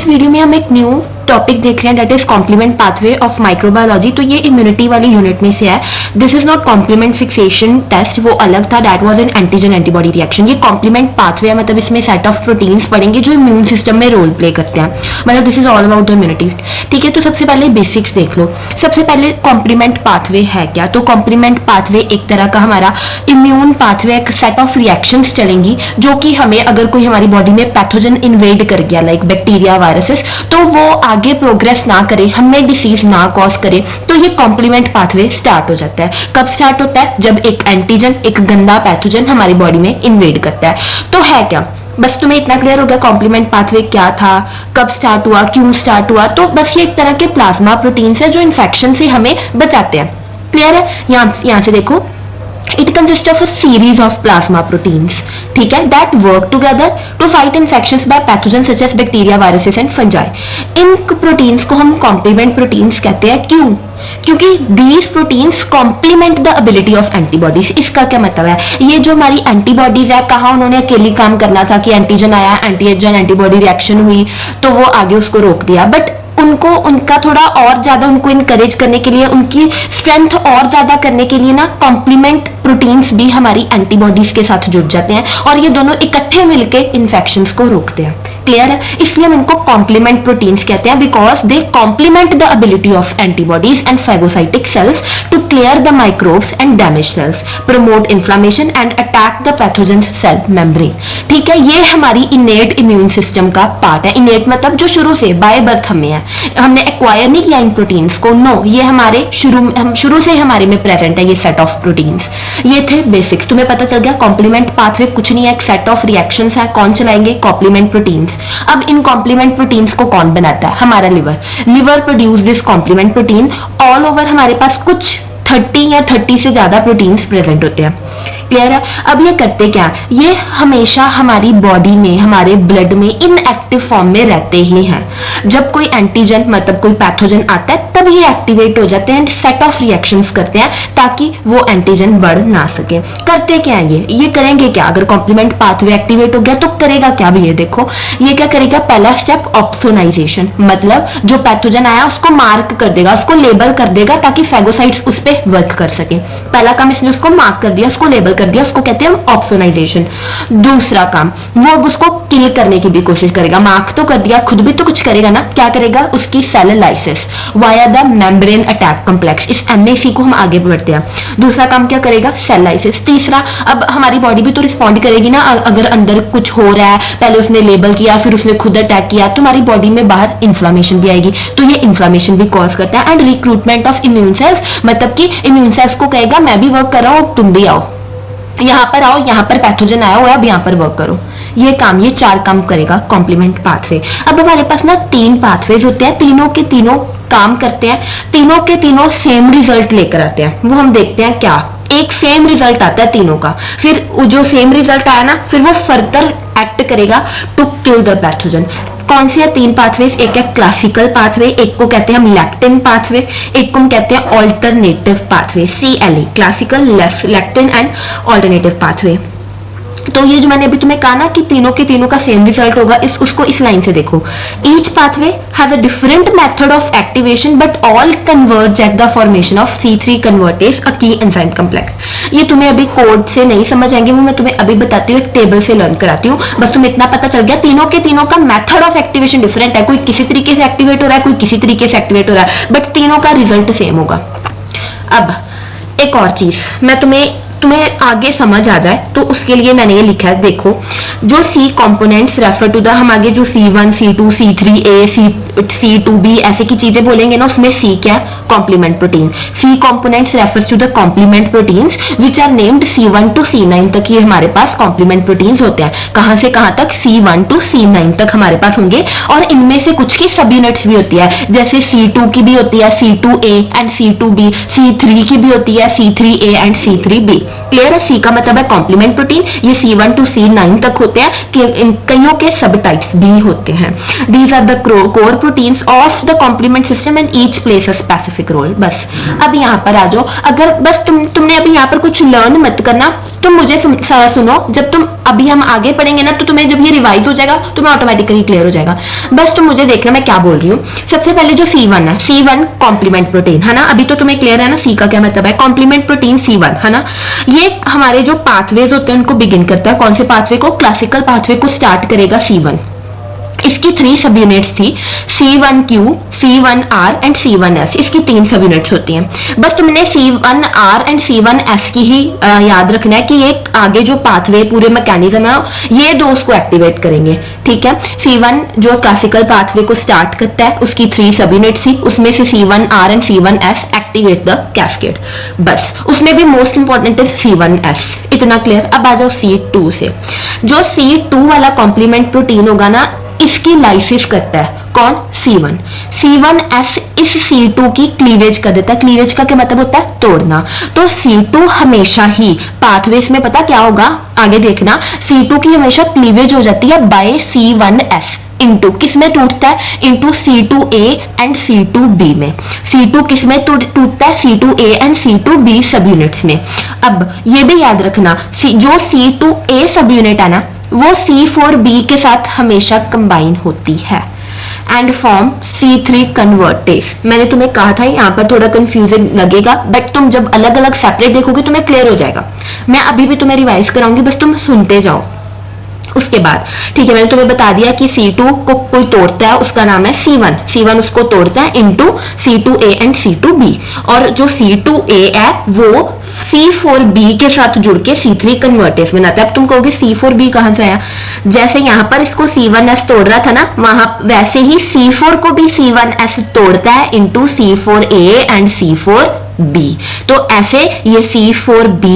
इस वीडियो में हम एक न्यू टॉपिक देख रहे हैं that is complement pathway of microbiology. तो ये इम्यूनिटी वाली यूनिट में से है। This is not complement fixation test, वो अलग था, that was an antigen antibody reaction. ये कॉम्प्लीमेंट पाथवे है, मतलब इसमें सेट ऑफ प्रोटीन्स पढ़ेंगे जो इम्यून सिस्टम में रोल प्ले करते हैं, मतलब this is all about the immunity. ठीक है, तो सबसे पहले बेसिक्स देख लो। सबसे पहले कॉम्प्लीमेंट पाथवे है क्या? तो कॉम्प्लीमेंट पाथवे एक तरह का हमारा इम्यून पाथवे, एक सेट ऑफ रिएक्शंस चलेंगी जो कि हमें, अगर कोई हमारी बॉडी में पैथोजन इन्वेड कर गया लाइक बैक्टीरिया वायरसेस, तो वो आगे प्रोग्रेस ना करे, हमें डिसीज ना कॉज करे, तो ये कॉम्प्लीमेंट पाथवे स्टार्ट हो जाता है। कब स्टार्ट होता है? जब एक एंटीजन, एक गंदा पैथोजन हमारी बॉडी में इन्वेड करता है। तो है क्या? बस तुम्हें इतना क्लियर हो गया कॉम्प्लीमेंट पाथवे क्या था, कब स्टार्ट हुआ, क्यों स्टार्ट हुआ? तो बस ये एक तरह के प्लाज्मा प्रोटीन्स है जो इन्फेक्शन से हमें बचाते हैं। क्लियर है? यहां से देखो, it consists of a series of plasma proteins, ठीक है, that work together to fight infections by pathogens such as bacteria, viruses and fungi। In proteins को हम कॉम्प्लीमेंट प्रोटीन्स कहते हैं। क्यों? क्योंकि these proteins complement the ability of antibodies। इसका क्या मतलब है? ये जो हमारी एंटीबॉडीज है, कहा उन्होंने अकेली काम करना था कि एंटीजन आया, एंटीजन एंटीबॉडी रिएक्शन हुई तो वो आगे उसको रोक दिया, बट उनको उनका थोड़ा और ज्यादा उनको इनकरेज करने के लिए, उनकी स्ट्रेंथ और ज्यादा करने के लिए ना, कॉम्प्लीमेंट प्रोटीन्स भी हमारी एंटीबॉडीज के साथ जुड़ जाते हैं और ये दोनों इकट्ठे मिलकर इन्फेक्शंस को रोकते हैं। क्लियर है? इसलिए हम इनको कॉम्प्लीमेंट प्रोटीन्स कहते हैं, because they complement the ability of antibodies and phagocytic cells to clear the microbes and damage cells, promote inflammation and attack the pathogens cell membrane. ठीक है, ये हमारी इनेट इम्यून सिस्टम का पार्ट है। Innate मतलब जो शुरू से बाय बर्थ हमें है, हमने एक्वायर नहीं किया इन प्रोटीन्स को, नो, ये हमारे शुरू से हमारे में प्रेजेंट है ये सेट ऑफ प्रोटीन्स। ये थे बेसिक्स। तुम्हें पता चल गया कॉम्प्लीमेंट पाथवे कुछ नहीं है, एक सेट ऑफ रिएक्शंस है। कौन चलाएंगे? Complement proteins. अब इन कॉम्प्लीमेंट प्रोटीन्स को कौन बनाता है? हमारा liver produce this complement protein. All over हमारे पास कुछ 30 या 30 से ज्यादा प्रोटीन्स प्रेजेंट होते हैं। क्लियर है? अब ये करते क्या? ये हमेशा हमारी बॉडी में, हमारे ब्लड में इनएक्टिव फॉर्म में रहते ही हैं। जब कोई एंटीजन मतलब कोई पैथोजन आता है तब ये एक्टिवेट हो जाते हैं, सेट ऑफ रिएक्शंस करते हैं ताकि वो एंटीजन बढ़ ना सके। करते क्या है ये करेंगे क्या? अगर कॉम्प्लीमेंट पाथवे एक्टिवेट हो गया तो करेगा क्या भी? ये देखो, ये क्या करेगा? पहला स्टेप ऑप्सोनाइजेशन, मतलब जो पैथोजन आया उसको मार्क कर देगा, उसको लेबल कर देगा ताकि फेगोसाइट्स उस पर वर्क कर सके। पहला काम इसने उसको मार्क कर दिया, उसको लेबल कर दिया, उसको कहते हैं हम ऑप्सोनाइजेशन। दूसरा काम, वो उसको किल करने की भी कोशिश करेगा। मार्क तो कर दिया, खुद भी तो कुछ करेगा ना, क्या करेगा? उसकी cell lysis via the membrane attack complex. इस एमएसी को हम आगे बढ़ते हैं। दूसरा काम क्या करेगा? Cell lysis. तीसरा, अब हमारी बॉडी भी तो रिस्पॉन्ड करेगी ना, अगर अंदर कुछ हो रहा है, पहले उसने लेबल किया, फिर उसने खुद अटैक किया, तो हमारी बॉडी में बाहर इन्फ्लामेशन भी आएगी, तो ये इन्फ्लामेशन भी कॉज करता है। And recruitment of immune cells, मतलब कि इम्यून सेल्स को कहेगा मैं भी वर्क कर रहा हूं, तुम भी आओ, यहां पर आओ, यहां पर पैथोजन आया हुआ है, अब यहां पर वर्क करो। ये काम, ये 4 काम करेगा कॉम्प्लीमेंट पाथवे। अब हमारे पास ना 3 पाथवेज होते हैं, तीनों के तीनों काम करते हैं, तीनों के तीनों सेम रिजल्ट लेकर आते हैं। वो हम देखते हैं क्या, एक सेम रिजल्ट आता है तीनों का, फिर जो सेम रिजल्ट आया ना, फिर वो फर्दर एक्ट करेगा टू किल द पैथोजन। कौन सी है 3 पाथवेज? एक है क्लासिकल पाथवे, एक को कहते हैं हम लैक्टिन पाथवे, एक को हम कहते हैं alternative pathway, CLE, classical, lectin and alternative pathway. तो ये जो मैंने अभी तुम्हें कहा ना कि तीनों के तीनों का सेम रिजल्ट होगा, उसको इस लाइन से देखो। Each pathway has a different method of activation but all converge at the formation of C3 convertase, a key enzyme complex. ये तुम्हें अभी कोड से नहीं समझ आएंगे, वो मैं तुम्हें अभी बताती हूँ, एक टेबल से लर्न कराती हूँ। बस तुम्हें इतना पता चल गया तीनों के तीनों का मेथड ऑफ एक्टिवेशन डिफरेंट है, कोई किसी तरीके से एक्टिवेट हो रहा है, कोई किसी तरीके से एक्टिवेट हो रहा है, बट तीनों का रिजल्ट सेम होगा। अब एक और चीज मैं तुम्हें आगे समझ आ जाए तो उसके लिए मैंने ये लिखा है, देखो, जो C components refer to the, हम आगे जो C1, C2, C3A, C2B ऐसे की चीजें बोलेंगे ना, उसमें C क्या है? Complement protein. C components refers to the complement proteins which are named C1 to C9 तक, ये हमारे पास कॉम्प्लीमेंट प्रोटीन्स होते हैं। कहां से कहां तक? C1 to C9 तक हमारे पास होंगे, और इनमें से कुछ की सब यूनिट्स भी होती है, जैसे C2 की भी होती है, C2A एंड C2B, C3 की भी होती है, C3A एंड C3B। क्लियर है? सी का मतलब है कॉम्प्लीमेंट प्रोटीन, ये C1 to C9 तक होते हैं कि कईयों के सब टाइप्स भी होते हैं। These are the core proteins of the complement system and each plays a specific role. बस अब यहाँ पर आ जाओ, अगर बस तुमने अभी यहाँ पर कुछ लर्न मत करना, तुम मुझे सुनो, जब तुम अभी हम आगे पढ़ेंगे ना तो तुम्हें जब ये रिवाइज हो जाएगा तुम्हें ऑटोमेटिकली क्लियर हो जाएगा। बस तुम मुझे देखना मैं क्या बोल रही हूँ। सबसे पहले जो C1 है, C1 कॉम्प्लीमेंट प्रोटीन है ना, अभी तो तुम्हें क्लियर है ना सी का क्या मतलब है, कॉम्प्लीमेंट प्रोटीन C1 है ना। ये हमारे जो पाथवेज होते हैं उनको बिगिन करता है, कौन से पाथवे को, क्लासिकल पाथवे को स्टार्ट करेगा C1। इसकी 3 सब यूनिट्स थी, C1Q, C1R एंड C1S। इसकी 3 सब यूनिट्स होती हैं। बस तुमने C1R एंड C1S की ही याद रखना है कि ये आगे जो पाथवे पूरे मैकेनिज्म है ये दो उसको एक्टिवेट करेंगे, ठीक है। C1 जो क्लासिकल पाथवे को स्टार्ट करता है उसकी 3 सब यूनिट्स थी, उसमें से C1R and C1S activate the cascade. बस उसमें भी मोस्ट इंपॉर्टेंट इज C1S। इतना क्लियर। अब आ जाओ C2 से। जो C2 वाला कॉम्प्लीमेंट प्रोटीन होगा ना, इसकी लाइसिस करता है कौन, C1। C1S इस C2 की क्लीवेज कर देता है। क्लीवेज का क्या मतलब होता है, तोड़ना। तो C2 हमेशा ही पाथवेज में पता क्या होगा, आगे देखना, C2 की हमेशा क्लीवेज हो जाती है बाय C1S इंटू किसमें टूटता है, इंटू C2A एंड C2B में। C2 किसमें टूटता है, C2A एंड C2B सब यूनिट्स में। अब ये भी याद रखना, जो C2A सब यूनिट है ना वो C4B के साथ हमेशा कंबाइन होती है एंड फॉर्म C3 कन्वर्टेज। मैंने तुम्हें कहा था यहाँ पर थोड़ा कंफ्यूजन लगेगा, बट तुम जब अलग अलग सेपरेट देखोगे तुम्हें क्लियर हो जाएगा। मैं अभी भी तुम्हें रिवाइज कराऊंगी, बस तुम सुनते जाओ। उसके बाद ठीक है, मैंने तुम्हें बता दिया कि C2 को कोई तोड़ता है उसका नाम है C1। C1 उसको तोड़ता है इनटू C2A एंड C2B, और जो C2A है वो C4B के साथ जुड़ के C3 कन्वर्टेज बनाता है। अब तुम कहोगे C4B कहां से आया, जैसे यहाँ पर इसको C1S तोड़ रहा था ना, वहां वैसे ही C4 को भी C1S तोड़ता है इनटू C4A एंड C4B। तो ऐसे ये C4B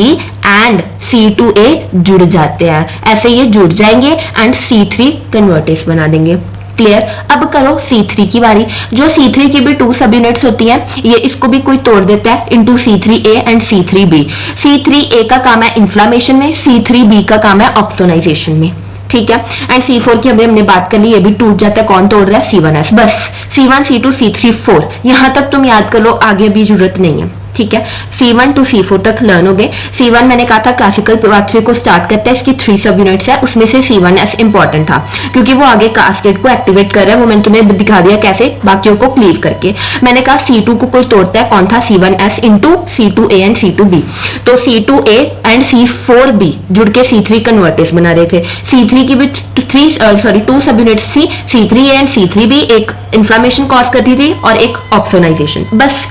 एंड C2A जुड़ जाते हैं, ऐसे ये जुड़ जाएंगे एंड C3 कन्वर्टेज बना देंगे। क्लियर। अब करो C3 की बारी। जो C3 की भी 2 सब यूनिट्स होती हैं, ये इसको भी कोई तोड़ देता है into C3A and C3B। C3A का काम है इन्फ्लामेशन में, C3B का काम है ऑप्सोनाइजेशन में, ठीक है। एंड C4 की अभी हमने बात कर ली, ये भी टूट जाता है, कौन तोड़ रहा है, C1S। बस C1 C2 C3 4 यहां तक तुम याद कर लो, आगे भी जरूरत नहीं है, ठीक है। C1 to C4 तक लर्न हो गए। C1 मैंने कहा था क्लासिकल पाथवे को स्टार्ट करता है, इसकी 3 सब यूनिट्स है, उसमें से C1S इंपॉर्टेंट था क्योंकि वो आगे कास्केड को एक्टिवेट कर रहा है। वो मैंने तुम्हें दिखा दिया कैसे, बाकियों को क्लीव करके। मैंने कहा C2 को कोई तोड़ता है, कौन था, C1S into C2A and C2B। तो C2A एंड C4B जुड़ के C3 कन्वर्टेज बना रहे थे। C3 की भी 2 सब यूनिट्स थी, C3A एंड C3B, एक इन्फ्लामेशन कॉज करती थी और एक ऑप्सोनाइजेशन। बस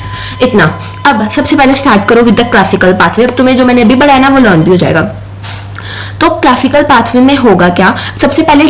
इतना। अब सबसे पहले स्टार्ट करो विद द क्लासिकल पाथवे। तुम्हें जो मैंने अभी बढ़ाया ना वो लर्न भी हो जाएगा। तो क्लासिकल पाथवे में होगा क्या, सबसे पहले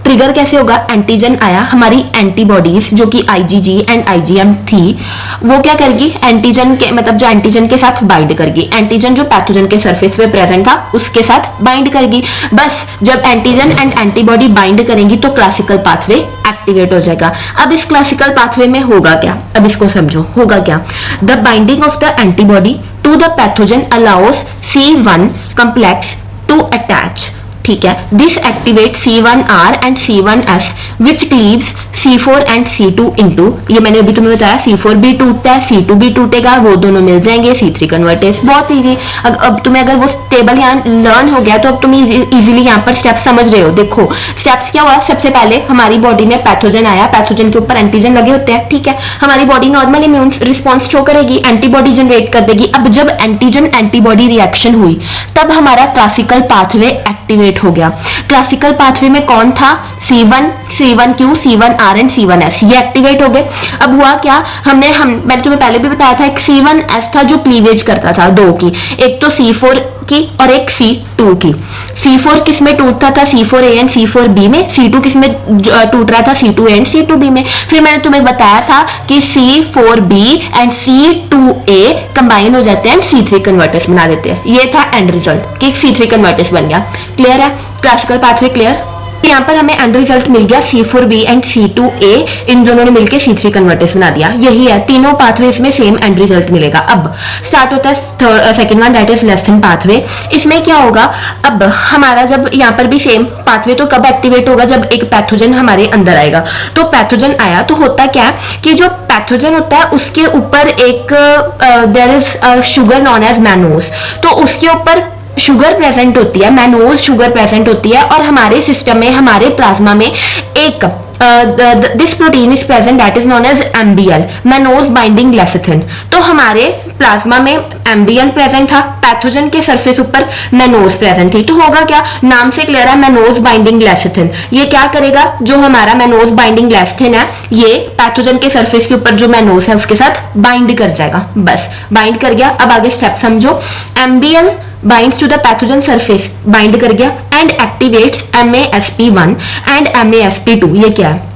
ट्रिगर कैसे होगा, एंटीजन आया, हमारी एंटीबॉडीज जो कि IgG एंड IgM थी वो क्या करेगी, एंटीजन के मतलब जो एंटीजन के साथ बाइंड करेगी। एंटीजन जो पैथोजन के सरफेस पे प्रेजेंट था उसके साथ बाइंड करेगी। बस जब एंटीजन एंड एंटीबॉडी बाइंड करेंगी तो क्लासिकल पाथवे एक्टिवेट हो जाएगा। अब इस क्लासिकल पाथवे में होगा क्या, अब इसको समझो, होगा क्या, the binding of the antibody to the pathogen allows C1 complex to attach, ठीक है। This activate C1R and C1S which cleaves C4 and C2 into, ये मैंने अभी तुम्हें बताया C4B टूटता है, C2B टूटेगा, वो दोनों मिल जाएंगे, C3 कन्वर्टेज। बहुत इजी। अब तुम्हें अगर वो टेबल यहाँ लर्न हो गया तो अब तुम इजीली यहाँ पर स्टेप्स समझ रहे हो। देखो स्टेप्स क्या हुआ, सबसे पहले हमारी बॉडी में पैथोजन आया, पैथोजन के ऊपर एंटीजन लगे होते हैं, ठीक है। हमारी body normal immune response show करेगी, एंटीबॉडी जनरेट कर देगी। अब जब एंटीजन एंटीबॉडी रिएक्शन हुई तब हमारा क्लासिकल पाथवे एक्टिवेट हो गया। क्लासिकल पाथवे में कौन था, C1, C1Q, C1R and C1S, ये एक्टिवेट हो गए। अब हुआ क्या, मैंने तुम्हें पहले भी बताया था, एक C1S था जो क्लीवेज करता था 2 की, एक तो C4 की और एक C2 की। C4 किस में टूटता था, C4A एंड C4B में। C2 किस में टूट रहा था, C2A एंड C2B में। फिर मैंने तुम्हें बताया था कि C4B एंड C2A कंबाइन हो जाते हैं एंड C3 कन्वर्टर्स बना देते हैं। ये था एंड रिजल्ट कि C3 कन्वर्टर्स बन गया। क्लियर है, क्लासिकल पाथवे क्लियर। तो यहाँ पर हमें एंड रिजल्ट मिल गया C4B एंड C2A, इन दोनों ने मिलकर C3 कन्वर्टेज बना दिया। यही है, तीनों पाथवेज में सेम एंड रिजल्ट मिलेगा। अब स्टार्ट होता है second one, that is lectin pathway. इसमें क्या होगा, अब हमारा जब यहाँ पर भी सेम पाथवे तो कब एक्टिवेट होगा, जब एक पैथोजन हमारे अंदर आएगा। तो पैथोजन आया तो होता क्या है कि जो पैथोजन होता है उसके ऊपर एक there is sugar known as mannose, तो उसके ऊपर शुगर प्रेजेंट होती है, मैनोज शुगर प्रेजेंट होती है, और हमारे सिस्टम में, हमारे प्लाज्मा में एक this protein is present that is known as MBL, mannose binding lecithin. तो हमारे प्लाज्मा में MBL प्रेजेंट था, पैथोजन के सरफेस ऊपर मैनोज प्रेजेंट थी। तो होगा क्या, नाम से क्लियर है, मैनोज बाइंडिंग लेसिथिन। ये क्या करेगा, जो हमारा मैनोज बाइंडिंग लेसिथिन है ये पैथोजन के सरफेस के ऊपर जो मैनोज है उसके साथ बाइंड कर जाएगा। बस बाइंड कर गया। अब आगे स्टेप समझो, MBL binds to the pathogen surface, bind कर गया and activates MASP1 and MASP2। ये क्या है,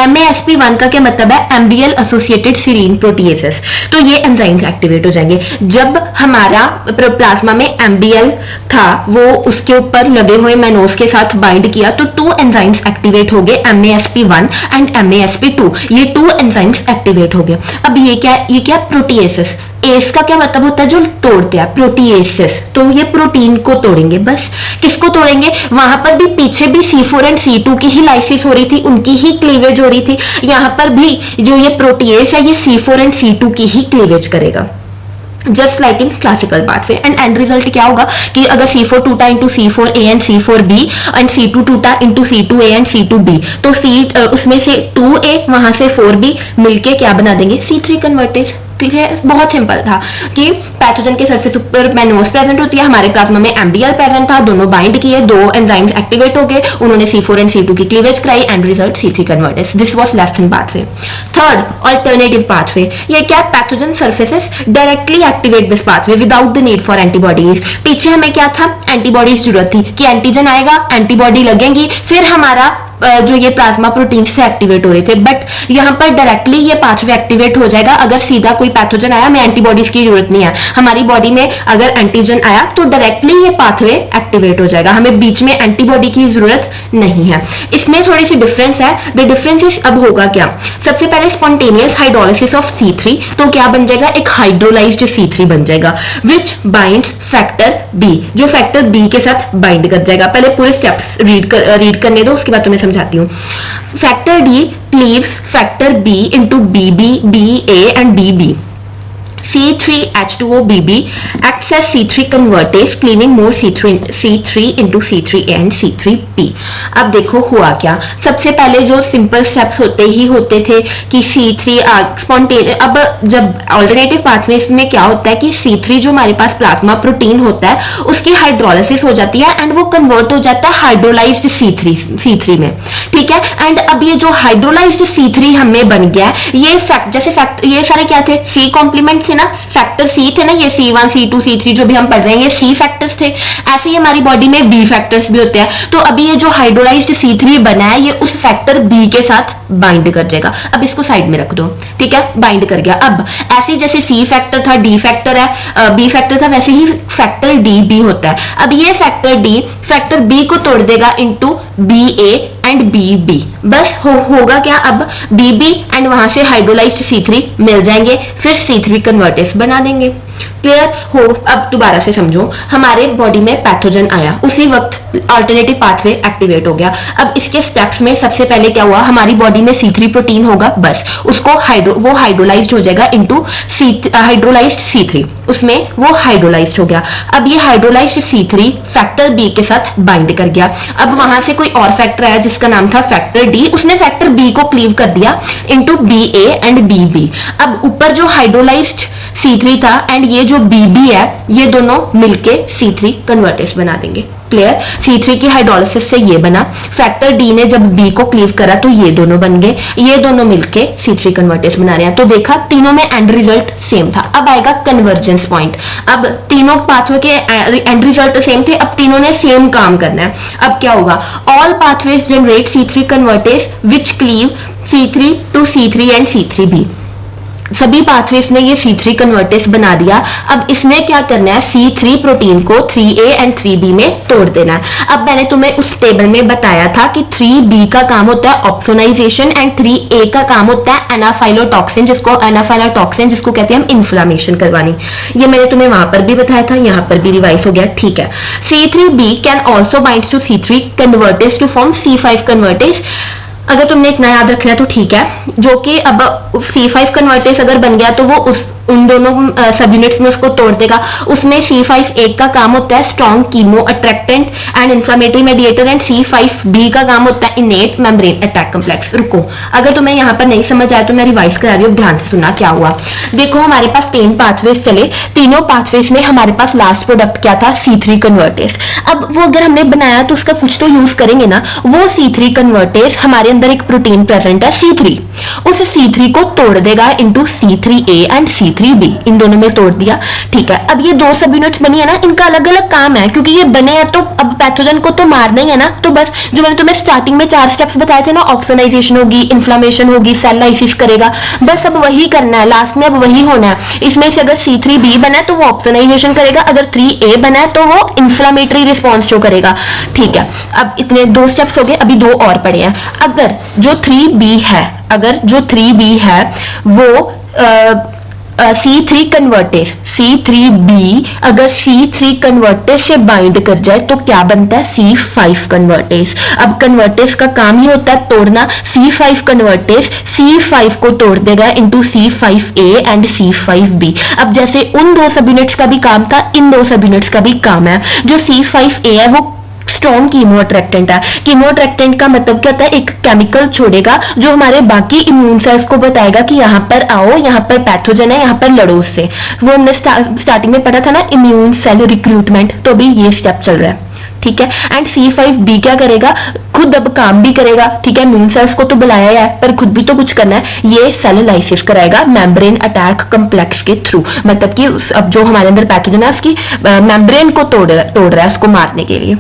MASP1 का क्या मतलब है, MBL एसोसिएटेड सीरीन प्रोटीएसेस। तो ये एंजाइम्स एक्टिवेट हो जाएंगे। जब हमारा प्लाज्मा में MBL था वो उसके ऊपर लगे हुए मैनोज के साथ बाइंड किया तो 2 एंजाइम्स एक्टिवेट हो गए, MASP1 एंड MASP2। ये 2 एंजाइम्स एक्टिवेट हो गए। अब ये क्या प्रोटीएसेस। एस का क्या मतलब होता है, जो तोड़ते हैं, प्रोटीएसेस। तो ये प्रोटीन को तोड़ेंगे। बस किसको तोड़ेंगे, वहां पर भी पीछे भी C4 एंड C2 की ही लाइसिस हो रही थी, उनकी ही क्लीवेज हो रही थी। यहाँ पर भी जो ये प्रोटीएस है ये C4 एंड C2 की ही क्लीवेज करेगा, just like in classical pathway. And result क्या होगा कि अगर C4 टूटा into C4A and C4B and C2 टूटा इंटू C2A एंड C2B, तो उसमें से 2A वहां से 4B मिलके क्या बना देंगे, C3 कन्वर्टेज। ठीक है, बहुत सिंपल था कि पैथोजन के सरफेस ऊपर मैनोज प्रेजेंट होती है, हमारे प्लाज्मा में MBL प्रेजेंट था, दोनों बाइंड किए, 2 एंजाइम्स एक्टिवेट हो गए, उन्होंने C4 एंड C2 की क्लीवेज कराई, and result C3 convertase. This was lectin pathway. Third, alternative pathway. ये क्या, pathogen surfaces directly activate this pathway without the need for antibodies. पीछे हमें क्या था, एंटीबॉडीज जरूरत थी कि एंटीजन आएगा, एंटीबॉडी लगेंगी, फिर हमारा जो ये प्लाज्मा प्रोटीन से एक्टिवेट हो रहे थे। बट यहाँ पर डायरेक्टली ये पाथवे एक्टिवेट हो जाएगा अगर सीधा कोई पैथोजन आया, में एंटीबॉडीज की जरूरत नहीं है। हमारी बॉडी में अगर एंटीजन आया तो डायरेक्टली ये पाथवे एक्टिवेट हो जाएगा, हमें बीच में एंटीबॉडी की जरूरत नहीं है। इसमें थोड़ी सी डिफरेंस है। द डिफरेंस इज, अब होगा क्या, सबसे पहले स्पॉन्टेनियस हाइड्रोलिसिस ऑफ C3, तो क्या बन जाएगा, एक हाइड्रोलाइज्ड C3 बन जाएगा विच बाइंड्स फैक्टर B, जो फैक्टर B के साथ बाइंड कर जाएगा। पहले पूरे स्टेप्स रीड करने दो, उसके बाद तुम्हें समझाती हूँ। Factor D cleaves factor B into BB, BA and BB. C3H2OBB acts as C3 convertase, cleaving more C3 into C3A and C3P। अब देखो हुआ क्या, सबसे पहले जो सिंपल स्टेप्स होते थे कि C3 स्पॉन्टेनियस। अब जब अल्टरनेटिव पाथवे में क्या होता है कि C3 जो हमारे पास प्लाज्मा प्रोटीन होता है उसकी हाइड्रोलिसिस हो जाती है एंड वो कन्वर्ट हो जाता है हाइड्रोलाइज्ड C3 में। ठीक है, एंड अब ये जो हाइड्रोलाइज्ड C3 हमें बन गया ये ये सारे क्या थे, C कॉम्प्लीमेंट थे ना, फैक्टर C थे ना, ये C1 C2 C3 जो भी हम पढ़ रहे हैं ये C फैक्टर्स थे। ऐसे ही हमारी बॉडी में B फैक्टर्स भी होते हैं। तो अभी ये जो हाइड्रोलाइज्ड C3 बना है ये उस फैक्टर B के साथ बाइंड कर जाएगा। अब इसको साइड में रख दो, ठीक है, बाइंड कर गया। अब ऐसे जैसे C फैक्टर था, D फैक्टर है, B फैक्टर था, वैसे ही फैक्टर D भी होता है। अब ये फैक्टर D फैक्टर B को तोड़ देगा इनटू BA एंड BB। बस होगा क्या, अब BB एंड वहां से हाइड्रोलाइज्ड C3 मिल जाएंगे, फिर C3 कन्वर्टेज बना देंगे। क्लियर हो, अब दोबारा से समझो, हमारे बॉडी में पैथोजन आया, उसी वक्त अल्टरनेटिव पाथवे एक्टिवेट हो गया। अब इसके स्टेप्स में सबसे पहले क्या हुआ, हमारी बॉडी में C3 प्रोटीन होगा, बस उसको वो हाइड्रोलाइज्ड हो जाएगा इनटू हाइड्रोलाइज्ड C3, उसमें वो हाइड्रोलाइज्ड हो गया। अब ये हाइड्रोलाइज्ड C3 फैक्टर B के साथ बाइंड कर गया। अब वहां से कोई और फैक्टर आया जिसका नाम था फैक्टर D, उसने फैक्टर B को क्लीव कर दिया इनटू BA एंड BB। अब ऊपर जो हाइड्रोलाइज्ड C3 था एंड ये जो BB है ये दोनों मिलके C3 कन्वर्टेज बना देंगे। क्लियर, C3 की हाइड्रोलिसिस से ये बना, फैक्टर D ने जब B को क्लीव करा तो ये दोनों बन गए, ये दोनों मिलके C3 कन्वर्टेज बना रहे हैं। तो देखा तीनों में एंड रिजल्ट सेम था। अब आएगा कन्वर्जेंस पॉइंट। अब तीनों पाथवे के एंड रिजल्ट सेम थे, अब तीनों ने सेम काम करना है। अब क्या होगा, all pathways generate C3 convertase which cleave C3 to C3 and C3B। सभी पाथवेज ने ये C3 कन्वर्टेज बना दिया। अब इसने क्या करना है, C3 प्रोटीन को 3A एंड 3B में तोड़ देना है। अब मैंने तुम्हें उस टेबल में बताया था कि 3B का काम होता है ऑप्सोनाइजेशन एंड 3A का काम होता है एनाफाइलोटॉक्सिन, जिसको कहते हैं हम इन्फ्लामेशन करवानी। ये मैंने तुम्हें वहां पर भी बताया था, यहाँ पर भी रिवाइज हो गया, ठीक है। C3B can also binds to C3 convertase to form C5 convertase. अगर तुमने इतना याद रखना है तो ठीक है, जो कि अब C5 कन्वर्टेज अगर बन गया तो वो उन दोनों सब यूनिट्स में उसको तोड़ देगा। उसमें C5A का काम होता है strong chemo attractant and inflammatory mediator and C5B का काम होता है इनेट मेम्ब्रेन अटैक कम्प्लेक्स। रुको, अगर तुम्हें यहाँ पर नहीं समझ आया तो मैं रिवाइज करा रही हूँ, ध्यान से सुना क्या हुआ। देखो हमारे पास 3 पाथवेज चले, तीनों पाथवेज में हमारे पास लास्ट प्रोडक्ट क्या था, C3 कन्वर्टेज। अब वो अगर हमने बनाया तो उसका कुछ तो यूज करेंगे ना। वो C3 कन्वर्टेज, हमारे अंदर एक प्रोटीन प्रेजेंट है C3, उस C3 को तोड़ देगा इंटू C3A एंड C3B, इन दोनों में तोड़ दिया, ठीक है। अब ये 2 सब यूनिट्स बनी है ना, इनका अलग अलग काम है, क्योंकि ये बने हैं तो अब पैथोजन को तो मारना ही है ना। तो बस जो मैंने तुम्हें स्टार्टिंग में 4 स्टेप्स बताए थे ना, ऑप्सोनाइजेशन होगी, इन्फ्लामेशन होगी, सेल लाइसिस करेगा, बस अब वही करना है, लास्ट में अब वही होना है। इसमें से अगर C3B बना है तो वो ऑप्सोनाइजेशन करेगा, अगर 3A बना है तो वो इन्फ्लामेटरी रिस्पॉन्स शो करेगा, ठीक है। अब इतने 2 स्टेप्स हो गए, अभी 2 और पड़े हैं। अगर जो 3B है वो C3 कन्वर्टेज, C3B अगर C3 कन्वर्टेज से बाइंड कर जाए तो क्या बनता है, C5 कन्वर्टेज। अब कन्वर्टेज का काम ही होता है तोड़ना। C5 कन्वर्टेज C5 को तोड़ देगा इंटू C5A एंड C5B। अब जैसे उन 2 सब यूनिट्स का भी काम था, इन 2 सब यूनिट्स का भी काम है। जो C5A है वो स्ट्रॉन्ग कीमो अट्रैक्टेंट है। कीमो अट्रैक्टेंट का मतलब क्या होता है, एक केमिकल छोड़ेगा जो हमारे बाकी इम्यून सेल्स को बताएगा कि यहाँ पर आओ, यहाँ पर पैथोजन है, यहाँ पर लड़ो उससे। वो हमने स्टार्टिंग में पढ़ा था ना, इम्यून सेल रिक्रूटमेंट, तो अभी ये स्टेप चल रहा है, ठीक है। एंड C5B क्या करेगा, खुद अब काम भी करेगा, ठीक है। इम्यून सेल्स को तो बुलाया है पर खुद भी तो कुछ करना है, ये सेल लाइसिस कराएगा मेम्ब्रेन अटैक कम्प्लेक्स के थ्रू। मतलब कि अब जो हमारे अंदर पैथोजन है उसकी मेम्ब्रेन को तोड़ रहा है, उसको मारने के लिए,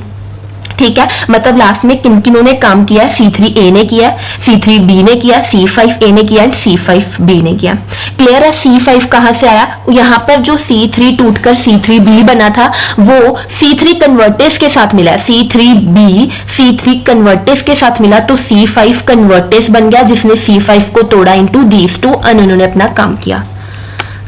ठीक है। मतलब लास्ट में किन किनों ने काम किया है, C3A ने किया, C3B ने किया, C5A ने किया एंड C5B ने किया। क्लियर है। C5 कहां से आया, यहाँ पर जो C3 टूटकर C3B बना था वो C3 कन्वर्टेज के साथ मिला, C3B C3 कन्वर्टेज के साथ मिला तो C5 कन्वर्टेज बन गया, जिसने C5 को तोड़ा इंटू दीज 2 और उन्होंने अपना काम किया।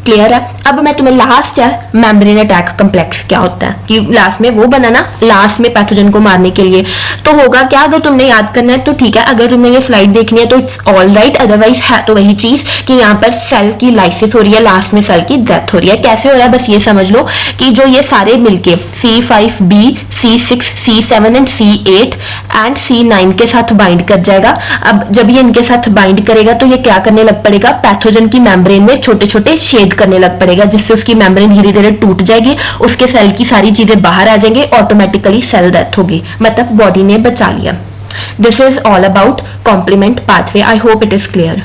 क्लियर है। अब मैं तुम्हें लास्ट है मेम्ब्रेन अटैक कम्प्लेक्स क्या होता है, कि लास्ट में वो बनाना, लास्ट में पैथोजन को मारने के लिए। तो होगा क्या, अगर तुमने याद करना है तो ठीक है, अगर तुमने ये स्लाइड देखनी है तो इट्स ऑल राइट, अदरवाइज है तो वही चीज कि यहाँ पर सेल की लाइसिस हो रही है, लास्ट में सेल की डेथ हो रही है। कैसे हो रहा है, बस ये समझ लो कि जो ये सारे मिलके C5B C6 C7 and C8 and C9 के साथ बाइंड कर जाएगा। अब जब ये इनके साथ बाइंड करेगा तो ये क्या करने लग पड़ेगा, पैथोजन की मेम्ब्रेन में छोटे छोटे छेद करने लग पड़ेगा, जिससे उसकी मेम्ब्रेन धीरे धीरे टूट जाएगी, उसके सेल की सारी चीजें बाहर आ जाएंगे, ऑटोमेटिकली सेल डेथ होगी, मतलब बॉडी ने बचा लिया। This is all about complement pathway. I hope it is clear.